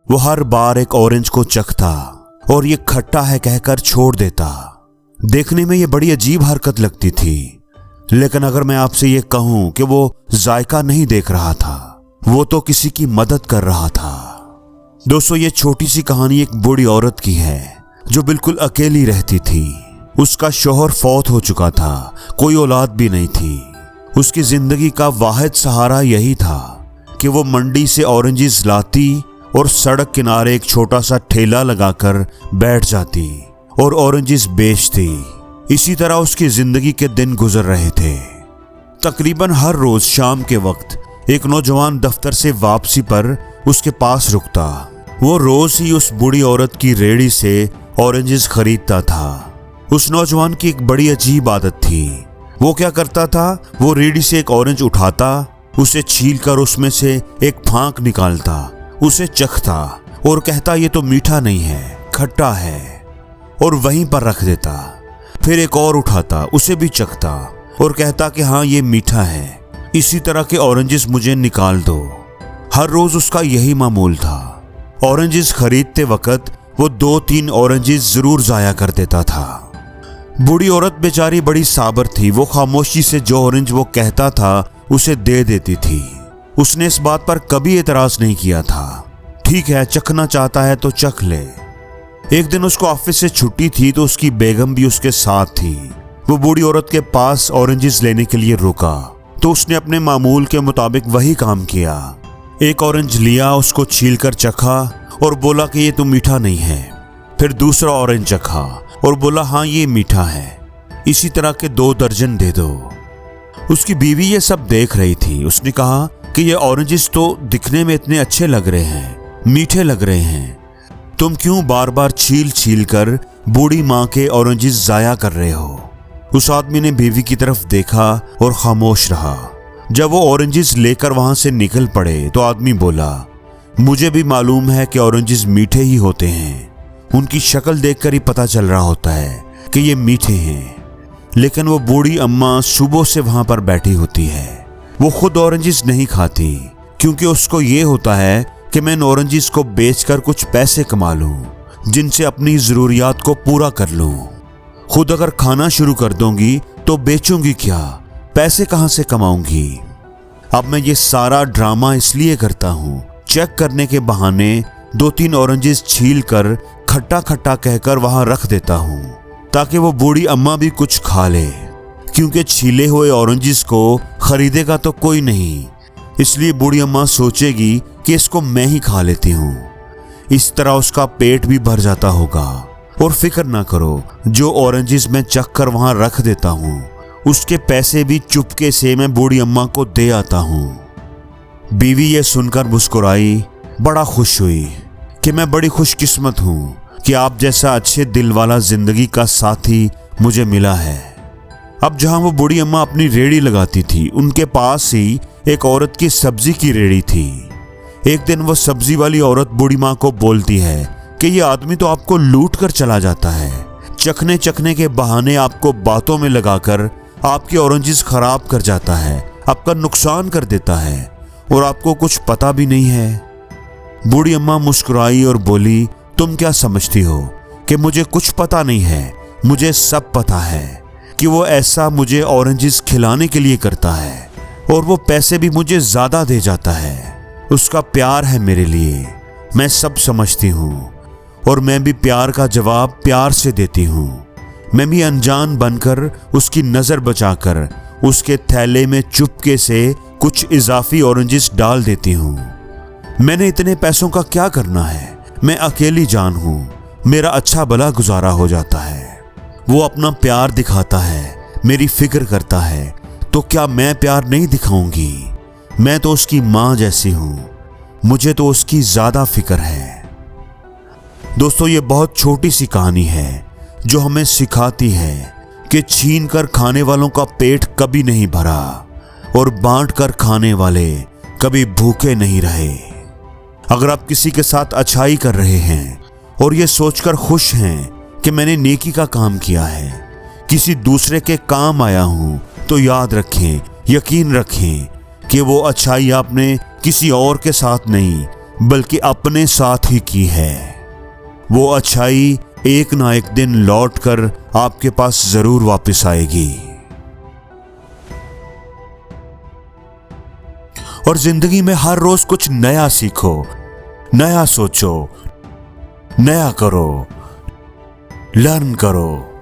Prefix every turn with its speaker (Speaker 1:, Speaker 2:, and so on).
Speaker 1: वो हर बार एक ऑरेंज को चखता और ये खट्टा है कहकर छोड़ देता। देखने में ये बड़ी अजीब हरकत लगती थी, लेकिन अगर मैं आपसे ये कहूं कि वो जायका नहीं देख रहा था, वो तो किसी की मदद कर रहा था। दोस्तों, ये छोटी सी कहानी एक बूढ़ी औरत की है जो बिल्कुल अकेली रहती थी। उसका शौहर फौत हो चुका था, कोई औलाद भी नहीं थी। उसकी जिंदगी का वाहिद सहारा यही था कि वो मंडी से ऑरेंजेस लाती और सड़क किनारे एक छोटा सा ठेला लगाकर बैठ जाती और ऑरेंजेस बेचती। इसी तरह उसकी जिंदगी के दिन गुजर रहे थे। तकरीबन हर रोज शाम के वक्त एक नौजवान दफ्तर से वापसी पर उसके पास रुकता। वो रोज ही उस बूढ़ी औरत की रेहड़ी से ऑरेंजेस खरीदता था। उस नौजवान की एक बड़ी अजीब आदत थी। वो क्या करता था, वो रेहड़ी से एक ऑरेंज उठाता, उसे छीलकर उसमें से एक फांक निकालता, उसे चखता और कहता ये तो मीठा नहीं है, खट्टा है, और वहीं पर रख देता। फिर एक और उठाता, उसे भी चखता और कहता कि हाँ ये मीठा है, इसी तरह के ऑरेंजेस मुझे निकाल दो। हर रोज उसका यही मामूल था। ऑरेंजेस खरीदते वक्त वो 2-3 ऑरेंजेस जरूर जाया कर देता था। बूढ़ी औरत बेचारी बड़ी साबर थी। वो खामोशी से जो ऑरेंज वो कहता था उसे दे देती थी। उसने इस बात पर कभी एतराज नहीं किया था। ठीक है, चखना चाहता है तो चख ले। एक दिन उसको ऑफिस से छुट्टी थी तो उसकी बेगम भी उसके साथ थी। वो बूढ़ी औरत के पास ऑरेंजेस लेने के लिए रुका तो उसने अपने मामूल के मुताबिक वही काम किया। एक ऑरेंज लिया, उसको छीलकर चखा और बोला कि ये तो मीठा नहीं है। फिर दूसरा ऑरेंज चखा और बोला हाँ ये मीठा है, इसी तरह के 2 दर्जन दे दो। उसकी बीवी ये सब देख रही थी। उसने कहा कि ये ऑरेंजेस तो दिखने में इतने अच्छे लग रहे हैं, मीठे लग रहे हैं, तुम क्यों बार बार छील छील कर बूढ़ी माँ के ऑरेंजेस जाया कर रहे हो। उस आदमी ने बीवी की तरफ देखा और खामोश रहा। जब वो ऑरेंजेस लेकर वहां से निकल पड़े तो आदमी बोला मुझे भी मालूम है कि ऑरेंजेस मीठे ही होते हैं, उनकी शक्ल देखकर ही पता चल रहा होता है कि ये मीठे हैं। लेकिन वो बूढ़ी अम्मा सुबह से वहां पर बैठी होती है। वो खुद ऑरेंजेस नहीं खाती क्योंकि उसको ये होता है कि मैं इन ऑरेंजेस को बेचकर कुछ पैसे कमा लूं, जिनसे अपनी जरूरियात को पूरा कर लूं। खुद अगर खाना शुरू कर दूंगी तो बेचूंगी क्या, पैसे कहां से कमाऊंगी। अब मैं ये सारा ड्रामा इसलिए करता हूं, चेक करने के बहाने 2-3 ऑरेंजेस छील कर खट्टा खट्टा कहकर वहां रख देता हूं ताकि वो बूढ़ी अम्मा भी कुछ खा ले, क्योंकि छीले हुए ऑरेंजेस को खरीदेगा तो कोई नहीं, इसलिए बूढ़ी अम्मा सोचेगी कि इसको मैं ही खा लेती हूँ। इस तरह उसका पेट भी भर जाता होगा। और फिक्र ना करो, जो ऑरेंजेस मैं चख कर वहां रख देता हूँ उसके पैसे भी चुपके से मैं बूढ़ी अम्मा को दे आता हूँ। बीवी ये सुनकर मुस्कुराई, बड़ा खुश हुई कि मैं बड़ी खुशकिस्मत हूँ कि आप जैसा अच्छे दिल वाला जिंदगी का साथी मुझे मिला है। अब जहां वो बूढ़ी अम्मा अपनी रेहड़ी लगाती थी, उनके पास ही एक औरत की सब्जी की रेहड़ी थी। एक दिन वो सब्जी वाली औरत बूढ़ी माँ को बोलती है कि ये आदमी तो आपको लूट कर चला जाता है, चखने चखने के बहाने आपको बातों में लगाकर आपकी ऑरेंजेस खराब कर जाता है, आपका नुकसान कर देता है और आपको कुछ पता भी नहीं है। बूढ़ी अम्मा मुस्कुराई और बोली तुम क्या समझती हो कि मुझे कुछ पता नहीं है, मुझे सब पता है कि वो ऐसा मुझे ऑरेंजेस खिलाने के लिए करता है और वो पैसे भी मुझे ज्यादा दे जाता है। उसका प्यार है मेरे लिए, मैं सब समझती हूँ और मैं भी प्यार का जवाब प्यार से देती हूँ। मैं भी अनजान बनकर उसकी नजर बचाकर उसके थैले में चुपके से कुछ इजाफी ऑरेंजेस डाल देती हूँ। मैंने इतने पैसों का क्या करना है, मैं अकेली जान हूँ, मेरा अच्छा भला गुजारा हो जाता है। वो अपना प्यार दिखाता है, मेरी फिक्र करता है, तो क्या मैं प्यार नहीं दिखाऊंगी। मैं तो उसकी माँ जैसी हूँ, मुझे तो उसकी ज्यादा फिक्र है। दोस्तों, ये बहुत छोटी सी कहानी है जो हमें सिखाती है कि छीन कर खाने वालों का पेट कभी नहीं भरा और बांट कर खाने वाले कभी भूखे नहीं रहे। अगर आप किसी के साथ अच्छाई कर रहे हैं और ये सोचकर खुश हैं कि मैंने नेकी का काम किया है, किसी दूसरे के काम आया हूं, तो याद रखें, यकीन रखें कि वो अच्छाई आपने किसी और के साथ नहीं बल्कि अपने साथ ही की है। वो अच्छाई एक ना एक दिन लौटकर आपके पास जरूर वापस आएगी। और जिंदगी में हर रोज कुछ नया सीखो, नया सोचो, नया करो, लर्न करो।